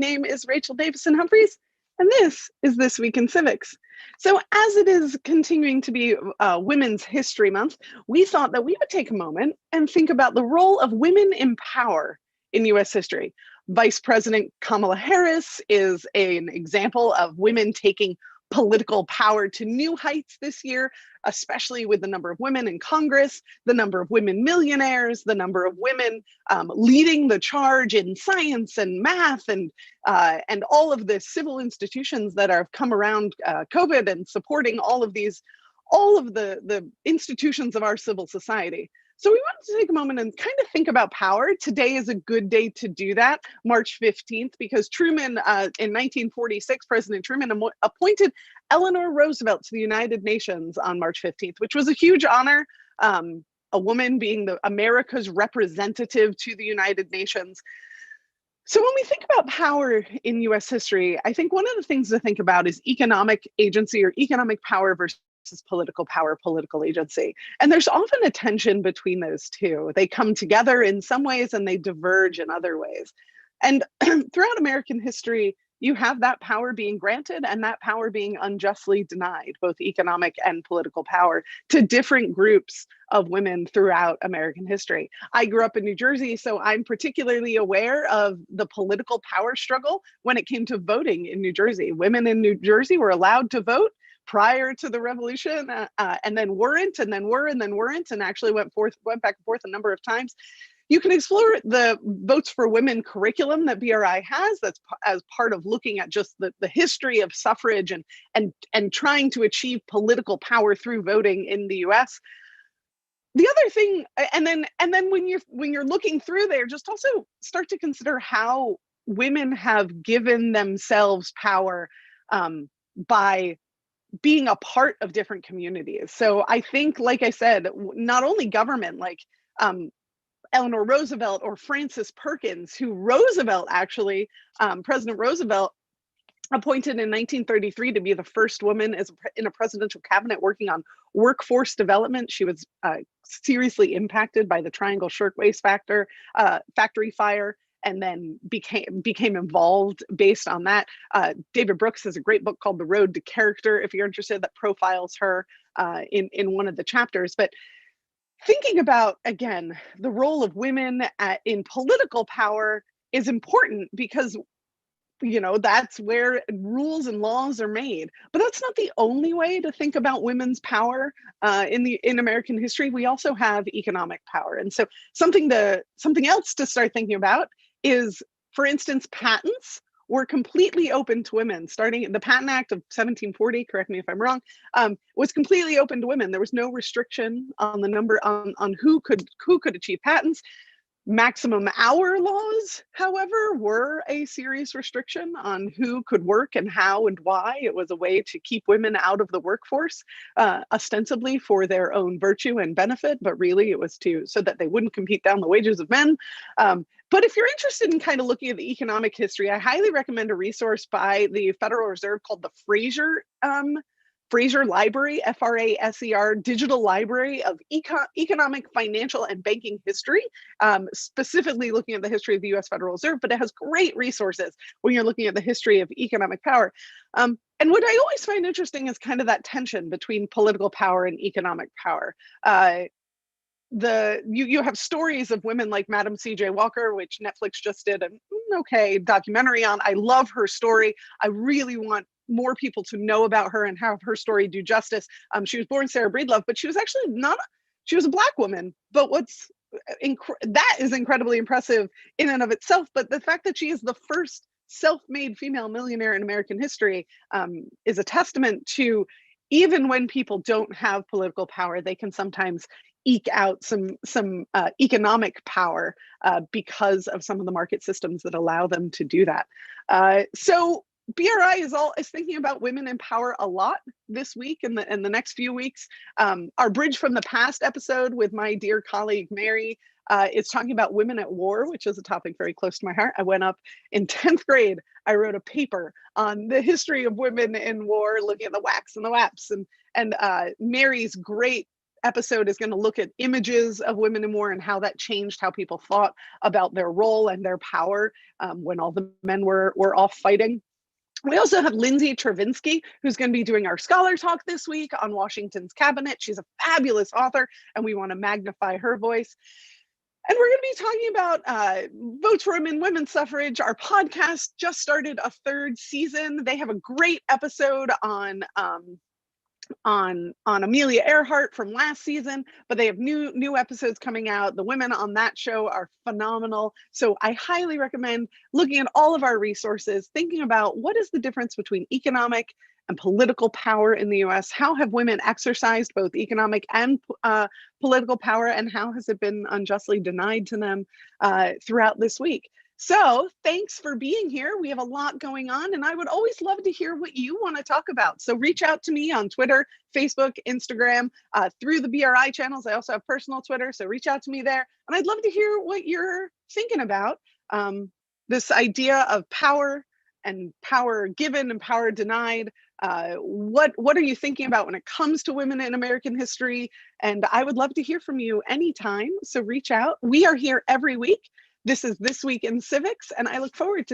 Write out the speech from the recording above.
name is Rachel Davison Humphries, and this is This Week in Civics. So as it is continuing to be Women's History Month, we thought that we would take a moment and think about the role of women in power in US history. Vice President Kamala Harris is an example of women taking political power to new heights this year, especially with the number of women in Congress, the number of women millionaires, the number of women leading the charge in science and math and all of the civil institutions that have come around COVID and supporting all of the institutions of our civil society. So we wanted to take a moment and kind of think about power. Today is a good day to do that, March 15th, because Truman, in 1946, President Truman appointed Eleanor Roosevelt to the United Nations on March 15th, which was a huge honor. A woman being America's representative to the United Nations. So when we think about power in US history, I think one of the things to think about is economic agency or economic power versus political power, political agency. And there's often a tension between those two. They come together in some ways and they diverge in other ways. And throughout American history, you have that power being granted and that power being unjustly denied, both economic and political power, to different groups of women throughout American history. I grew up in New Jersey, so I'm particularly aware of the political power struggle when it came to voting in New Jersey. Women in New Jersey were allowed to vote prior to the revolution, and then weren't, and then were, and then weren't, and actually went back and forth a number of times. You can explore the Votes for Women curriculum that BRI has, that's as part of looking at just the history of suffrage and trying to achieve political power through voting in the US. The other thing, and then when you're looking through there, just also start to consider how women have given themselves power by being a part of different communities. So I think, like I said, not only government, like Eleanor Roosevelt or Frances Perkins, who Roosevelt actually, President Roosevelt appointed in 1933 to be the first woman in a presidential cabinet working on workforce development. She was seriously impacted by the Triangle Shirtwaist factory fire, and then became involved based on that. David Brooks has a great book called The Road to Character, if you're interested, that profiles her in one of the chapters. But thinking about, again, the role of women in political power is important because, you know, that's where rules and laws are made. But that's not the only way to think about women's power in American history. We also have economic power. And so something else to start thinking about is, for instance, patents were completely open to women. Starting the Patent Act of 1740, correct me if I'm wrong, was completely open to women. There was no restriction on the number on who could achieve patents. Maximum hour laws, however, were a serious restriction on who could work and how and why. It was a way to keep women out of the workforce, ostensibly for their own virtue and benefit, but really it was so that they wouldn't compete down the wages of men. But if you're interested in kind of looking at the economic history, I highly recommend a resource by the Federal Reserve called the Fraser Library, FRASER, Digital Library of Economic, Financial, and Banking History, specifically looking at the history of the US Federal Reserve, but it has great resources when you're looking at the history of economic power. And what I always find interesting is kind of that tension between political power and economic power. You have stories of women like Madam C.J. Walker, which Netflix just did an okay documentary on. I love her story. I really want more people to know about her and have her story do justice. She was born Sarah Breedlove, but she was actually she was a Black woman. But that is incredibly impressive in and of itself. But the fact that she is the first self-made female millionaire in American history is a testament to, even when people don't have political power, they can sometimes eke out some economic power because of some of the market systems that allow them to do that. So BRI is thinking about women in power a lot this week and the next few weeks. Our Bridge from the Past episode with my dear colleague Mary is talking about women at war, which is a topic very close to my heart. I went up in 10th grade. I wrote a paper on the history of women in war, looking at the WACs and the WAPs, and Mary's great episode is going to look at images of women in war and how that changed how people thought about their role and their power when all the men were off fighting. We also have Lindsay Travinsky, who's going to be doing our Scholar Talk this week on Washington's cabinet. She's a fabulous author, and we want to magnify her voice. And we're going to be talking about votes for women, women's suffrage. Our podcast just started a third season. They have a great episode on Amelia Earhart from last season, but they have new episodes coming out. The women on that show are phenomenal. So I highly recommend looking at all of our resources, thinking about what is the difference between economic and political power in the US? How have women exercised both economic and political power, and how has it been unjustly denied to them throughout this week? So thanks for being here. We have a lot going on, and I would always love to hear what you want to talk about. So reach out to me on Twitter, Facebook, Instagram, through the BRI channels. I also have personal Twitter, so reach out to me there. And I'd love to hear what you're thinking about this idea of power and power given and power denied. What are you thinking about when it comes to women in American history? And I would love to hear from you anytime. So reach out. We are here every week. This is This Week in Civics, and I look forward to